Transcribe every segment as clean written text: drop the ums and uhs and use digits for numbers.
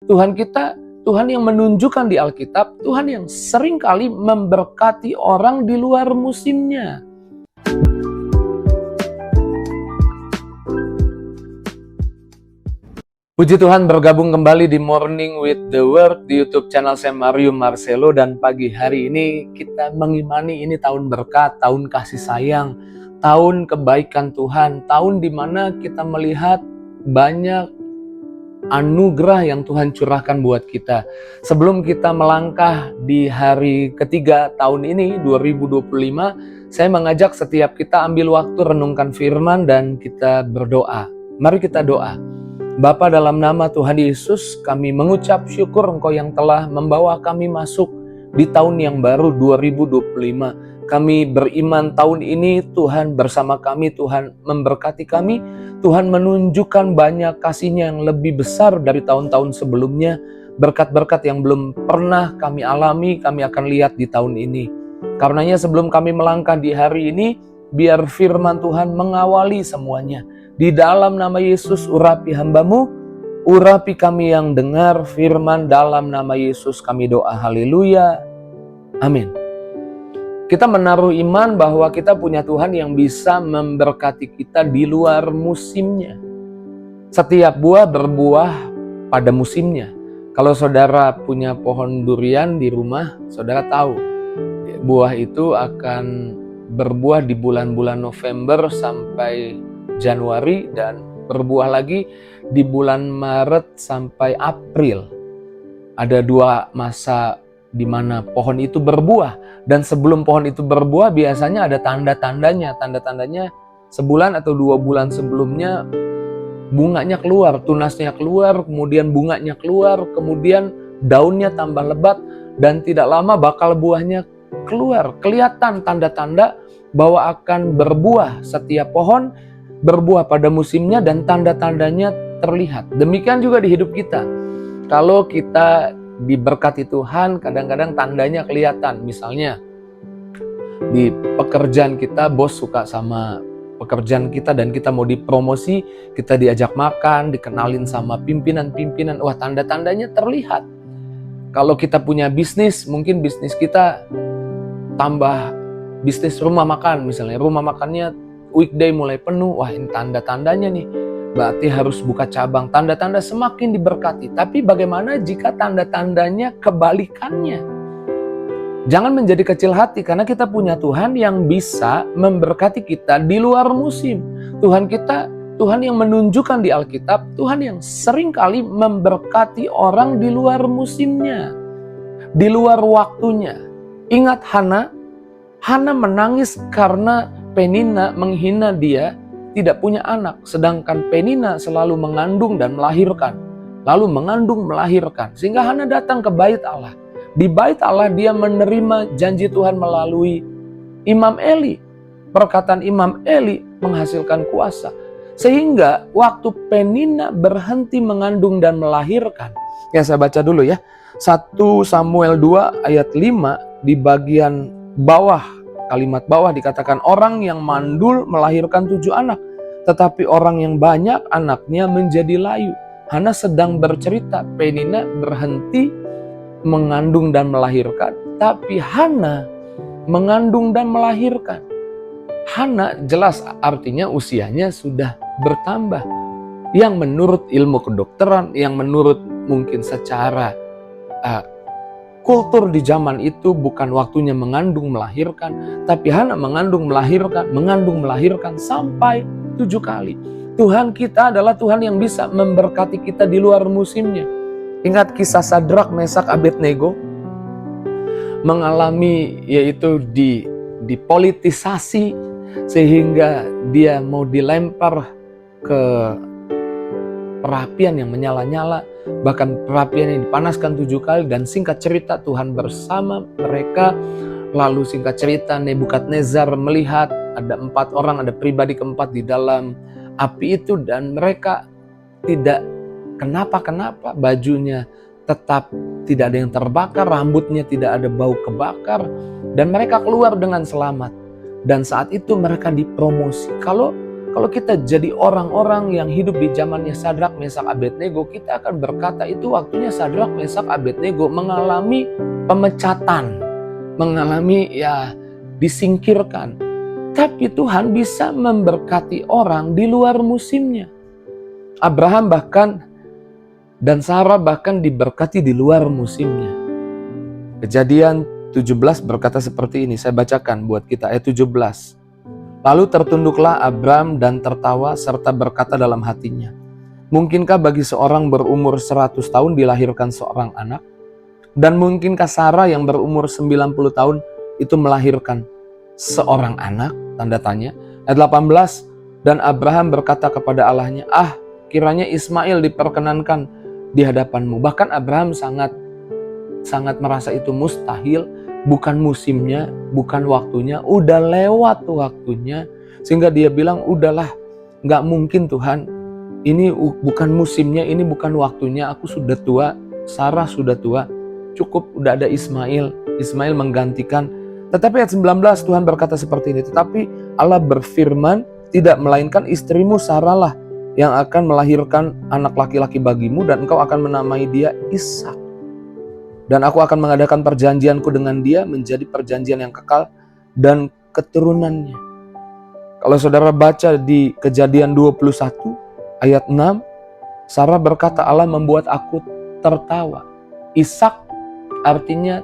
Tuhan kita, Tuhan yang menunjukkan di Alkitab, Tuhan yang seringkali memberkati orang di luar musimnya. Puji Tuhan, bergabung kembali di Morning with the Word di YouTube channel saya Mario Marcelo, dan pagi hari ini kita mengimani ini tahun berkat, tahun kasih sayang, tahun kebaikan Tuhan, tahun di mana kita melihat banyak anugerah yang Tuhan curahkan buat kita. Sebelum kita melangkah di hari ketiga tahun ini 2025, saya mengajak setiap kita ambil waktu renungkan firman dan kita berdoa. Mari kita doa. Bapa, dalam nama Tuhan Yesus, kami mengucap syukur Engkau yang telah membawa kami masuk di tahun yang baru 2025. Kami beriman tahun ini Tuhan bersama kami, Tuhan memberkati kami, Tuhan menunjukkan banyak kasih-Nya yang lebih besar dari tahun-tahun sebelumnya. Berkat-berkat yang belum pernah kami alami, kami akan lihat di tahun ini. Karenanya sebelum kami melangkah di hari ini, biar firman Tuhan mengawali semuanya. Di dalam nama Yesus, urapi hamba-Mu, urapi kami yang dengar firman. Dalam nama Yesus kami doa, haleluya, amin. Kita menaruh iman bahwa kita punya Tuhan yang bisa memberkati kita di luar musimnya. Setiap buah berbuah pada musimnya. Kalau saudara punya pohon durian di rumah, saudara tahu buah itu akan berbuah di bulan-bulan November sampai Januari dan berbuah lagi di bulan Maret sampai April. Ada 2 masa di mana pohon itu berbuah, dan sebelum pohon itu berbuah biasanya ada tanda-tandanya. Tanda-tandanya sebulan atau 2 bulan sebelumnya bunganya keluar, tunasnya keluar, kemudian bunganya keluar, kemudian daunnya tambah lebat, dan tidak lama bakal buahnya keluar. Kelihatan tanda-tanda bahwa akan berbuah. Setiap pohon berbuah pada musimnya dan tanda-tandanya terlihat. Demikian juga di hidup kita. Kalau kita diberkati Tuhan, kadang-kadang tandanya kelihatan. Misalnya di pekerjaan kita, bos suka sama pekerjaan kita dan kita mau dipromosi, kita diajak makan, dikenalin sama pimpinan-pimpinan. Wah, tanda-tandanya terlihat. Kalau kita punya bisnis, mungkin bisnis kita tambah bisnis rumah makan misalnya. Rumah makannya weekday mulai penuh, wah ini tanda-tandanya nih, berarti harus buka cabang. Tanda-tanda semakin diberkati. Tapi bagaimana jika tanda-tandanya kebalikannya? Jangan menjadi kecil hati, karena kita punya Tuhan yang bisa memberkati kita di luar musim. Tuhan kita, Tuhan yang menunjukkan di Alkitab, Tuhan yang seringkali memberkati orang di luar musimnya, di luar waktunya. Ingat Hana menangis karena Penina menghina dia tidak punya anak, sedangkan Penina selalu mengandung dan melahirkan, lalu mengandung melahirkan, sehingga Hana datang ke bait Allah. Di bait Allah dia menerima janji Tuhan melalui Imam Eli. Perkataan Imam Eli menghasilkan kuasa, sehingga waktu Penina berhenti mengandung dan melahirkan, ya saya baca dulu ya, 1 Samuel 2 ayat 5 di bagian bawah. Kalimat bawah dikatakan, orang yang mandul melahirkan 7 anak, tetapi orang yang banyak anaknya menjadi layu. Hana sedang bercerita, Penina berhenti mengandung dan melahirkan, tapi Hana mengandung dan melahirkan. Hana jelas artinya usianya sudah bertambah. Yang menurut ilmu kedokteran, yang menurut mungkin secara kultur di zaman itu bukan waktunya mengandung melahirkan, tapi Hana mengandung melahirkan sampai 7 kali. Tuhan kita adalah Tuhan yang bisa memberkati kita di luar musimnya. Ingat kisah Sadrak, Mesak, Abednego mengalami yaitu dipolitisasi sehingga dia mau dilempar ke perapian yang menyala-nyala, bahkan perapian yang dipanaskan 7 kali, dan singkat cerita Tuhan bersama mereka. Lalu singkat cerita Nebukadnezar melihat ada 4 orang, ada pribadi keempat di dalam api itu, dan mereka tidak kenapa-kenapa, bajunya tetap tidak ada yang terbakar, rambutnya tidak ada bau kebakar, dan mereka keluar dengan selamat. Dan saat itu mereka dipromosi. Kalau Kalau kita jadi orang-orang yang hidup di zamannya Sadrak, Mesak, Abednego, kita akan berkata itu waktunya Sadrak, Mesak, Abednego mengalami pemecatan, mengalami disingkirkan. Tapi Tuhan bisa memberkati orang di luar musimnya. Abraham dan Sarah bahkan diberkati di luar musimnya. Kejadian 17 berkata seperti ini, saya bacakan buat kita ayat 17. Lalu tertunduklah Abram dan tertawa serta berkata dalam hatinya, mungkinkah bagi seorang berumur 100 tahun dilahirkan seorang anak? Dan mungkinkah Sarah yang berumur 90 tahun itu melahirkan seorang anak? Tanda tanya. Ayat 18, dan Abraham berkata kepada Allahnya, kiranya Ismail diperkenankan di hadapanmu. Bahkan Abraham sangat merasa itu mustahil, bukan musimnya, bukan waktunya, udah lewat waktunya. Sehingga dia bilang, udahlah, gak mungkin Tuhan, ini bukan musimnya, ini bukan waktunya, aku sudah tua, Sarah sudah tua, cukup udah ada Ismail menggantikan. Tetapi ayat 19 Tuhan berkata seperti ini, tetapi Allah berfirman, tidak, melainkan istrimu Sarah lah yang akan melahirkan anak laki-laki bagimu dan engkau akan menamai dia Ishak. Dan aku akan mengadakan perjanjianku dengan dia menjadi perjanjian yang kekal dan keturunannya. Kalau saudara baca di Kejadian 21 ayat 6, Sarah berkata, Allah membuat aku tertawa. Ishak artinya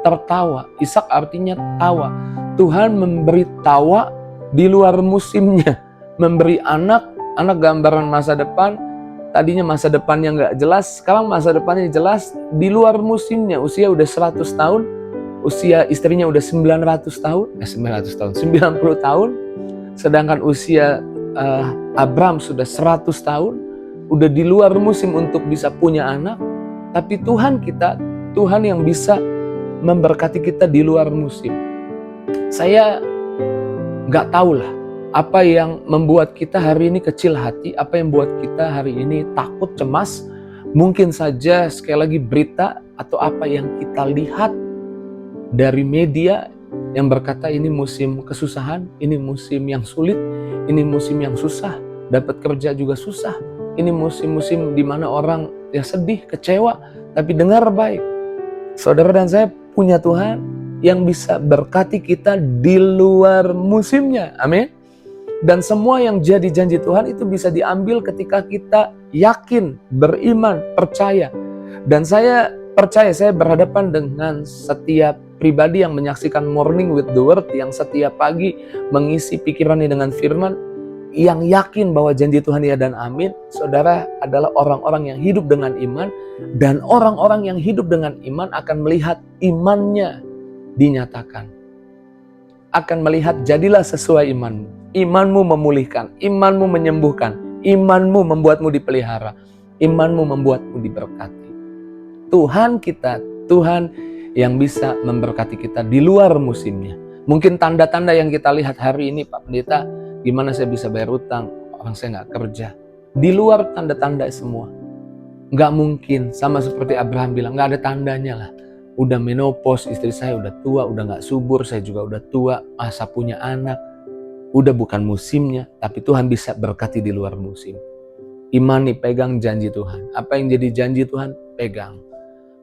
tertawa. Ishak artinya tawa. Tuhan memberi tawa di luar musimnya. Memberi anak gambaran masa depan. Tadinya masa depannya nggak jelas, sekarang masa depannya jelas di luar musimnya. Usia udah 100 tahun, usia istrinya udah 90 tahun, sedangkan usia Abram sudah 100 tahun, udah di luar musim untuk bisa punya anak. Tapi Tuhan yang bisa memberkati kita di luar musim. Saya nggak tahu lah apa yang membuat kita hari ini kecil hati, apa yang membuat kita hari ini takut, cemas. Mungkin saja sekali lagi berita atau apa yang kita lihat dari media yang berkata ini musim kesusahan, ini musim yang sulit, ini musim yang susah, dapat kerja juga susah. Ini musim-musim di mana orang sedih, kecewa. Tapi dengar baik, saudara dan saya punya Tuhan yang bisa berkati kita di luar musimnya. Amin. Dan semua yang jadi janji Tuhan itu bisa diambil ketika kita yakin, beriman, percaya. Dan saya percaya, saya berhadapan dengan setiap pribadi yang menyaksikan Morning with the Word, yang setiap pagi mengisi pikirannya dengan firman, yang yakin bahwa janji Tuhan ya dan amin. Saudara adalah orang-orang yang hidup dengan iman, dan orang-orang yang hidup dengan iman akan melihat imannya dinyatakan. Akan melihat jadilah sesuai imanmu. Imanmu memulihkan, imanmu menyembuhkan, imanmu membuatmu dipelihara, imanmu membuatmu diberkati. Tuhan kita, Tuhan yang bisa memberkati kita di luar musimnya. Mungkin tanda-tanda yang kita lihat hari ini, Pak Pendeta, gimana saya bisa bayar utang, orang saya nggak kerja. Di luar tanda-tanda semua. Nggak mungkin, sama seperti Abraham bilang, nggak ada tandanya lah. Udah menopause, istri saya udah tua, udah nggak subur, saya juga udah tua, masa punya anak. Udah bukan musimnya, tapi Tuhan bisa berkati di luar musim. Imani, pegang janji Tuhan. Apa yang jadi janji Tuhan, pegang.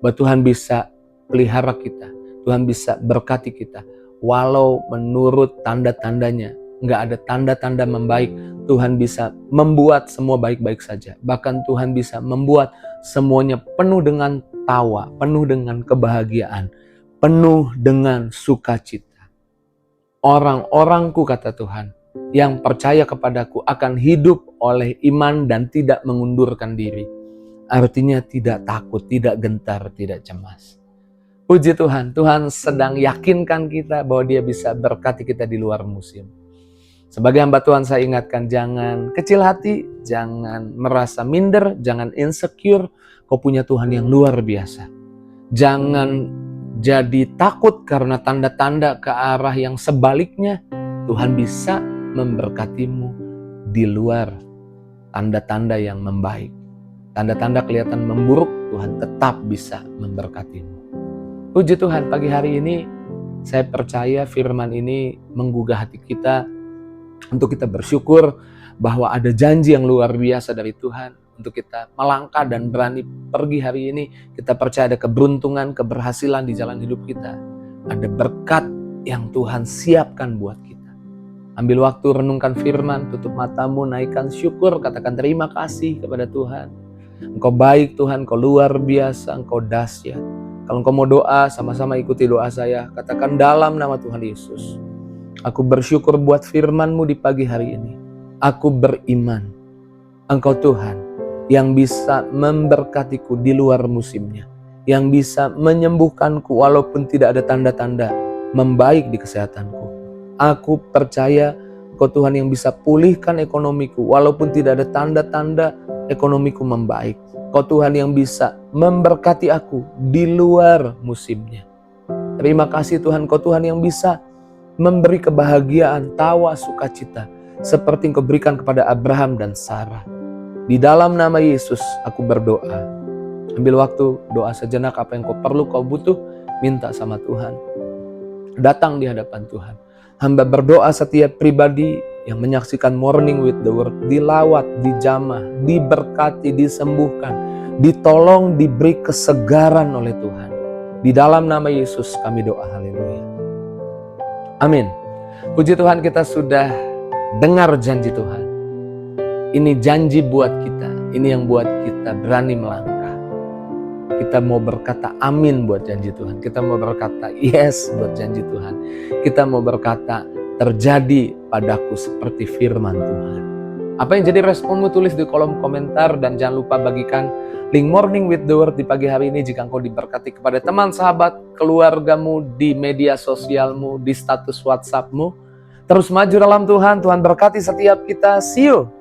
Bahwa Tuhan bisa pelihara kita, Tuhan bisa berkati kita. Walau menurut tanda-tandanya, nggak ada tanda-tanda membaik, Tuhan bisa membuat semua baik-baik saja. Bahkan Tuhan bisa membuat semuanya penuh dengan tawa, penuh dengan kebahagiaan, penuh dengan sukacita. Orang-orangku, kata Tuhan, yang percaya kepadaku akan hidup oleh iman dan tidak mengundurkan diri. Artinya tidak takut, tidak gentar, tidak cemas. Puji Tuhan, Tuhan sedang yakinkan kita bahwa Dia bisa berkati kita di luar musim. Sebagai hamba Tuhan saya ingatkan, jangan kecil hati, jangan merasa minder, jangan insecure. Kau punya Tuhan yang luar biasa. Jangan jadi takut karena tanda-tanda ke arah yang sebaliknya. Tuhan bisa memberkatimu di luar tanda-tanda yang membaik. Tanda-tanda kelihatan memburuk, Tuhan tetap bisa memberkatimu. Puji Tuhan, pagi hari ini saya percaya firman ini menggugah hati kita untuk kita bersyukur bahwa ada janji yang luar biasa dari Tuhan untuk kita melangkah dan berani pergi hari ini. Kita percaya ada keberuntungan, keberhasilan di jalan hidup kita. Ada berkat yang Tuhan siapkan buat kita. Ambil waktu, renungkan firman, tutup matamu, naikkan syukur, katakan terima kasih kepada Tuhan. Engkau baik Tuhan, Engkau luar biasa, Engkau dahsyat. Kalau engkau mau doa, sama-sama ikuti doa saya. Katakan dalam nama Tuhan Yesus, aku bersyukur buat firman-Mu di pagi hari ini. Aku beriman, Engkau Tuhan yang bisa memberkatiku di luar musimnya, yang bisa menyembuhkanku walaupun tidak ada tanda-tanda membaik di kesehatanku. Aku percaya Engkau Tuhan yang bisa pulihkan ekonomiku walaupun tidak ada tanda-tanda ekonomiku membaik. Engkau Tuhan yang bisa memberkati aku di luar musimnya. Terima kasih Tuhan, Engkau Tuhan yang bisa memberi kebahagiaan, tawa, sukacita seperti Engkau berikan kepada Abraham dan Sarah. Di dalam nama Yesus aku berdoa. Ambil waktu, doa sejenak, apa yang kau perlu, kau butuh, minta sama Tuhan. Datang di hadapan Tuhan. Hamba berdoa setiap pribadi yang menyaksikan Morning with the Word dilawat, dijamah, diberkati, disembuhkan, ditolong, diberi kesegaran oleh Tuhan. Di dalam nama Yesus kami doa, haleluya. Amin. Puji Tuhan, kita sudah dengar janji Tuhan. Ini janji buat kita, ini yang buat kita berani melangkah. Kita mau berkata amin buat janji Tuhan. Kita mau berkata yes buat janji Tuhan. Kita mau berkata terjadi padaku seperti firman Tuhan. Apa yang jadi responmu, tulis di kolom komentar. Dan jangan lupa bagikan link Morning with the Word di pagi hari ini jika engkau diberkati kepada teman, sahabat, keluargamu, di media sosialmu, di status WhatsAppmu. Terus maju dalam Tuhan. Tuhan berkati setiap kita. See you.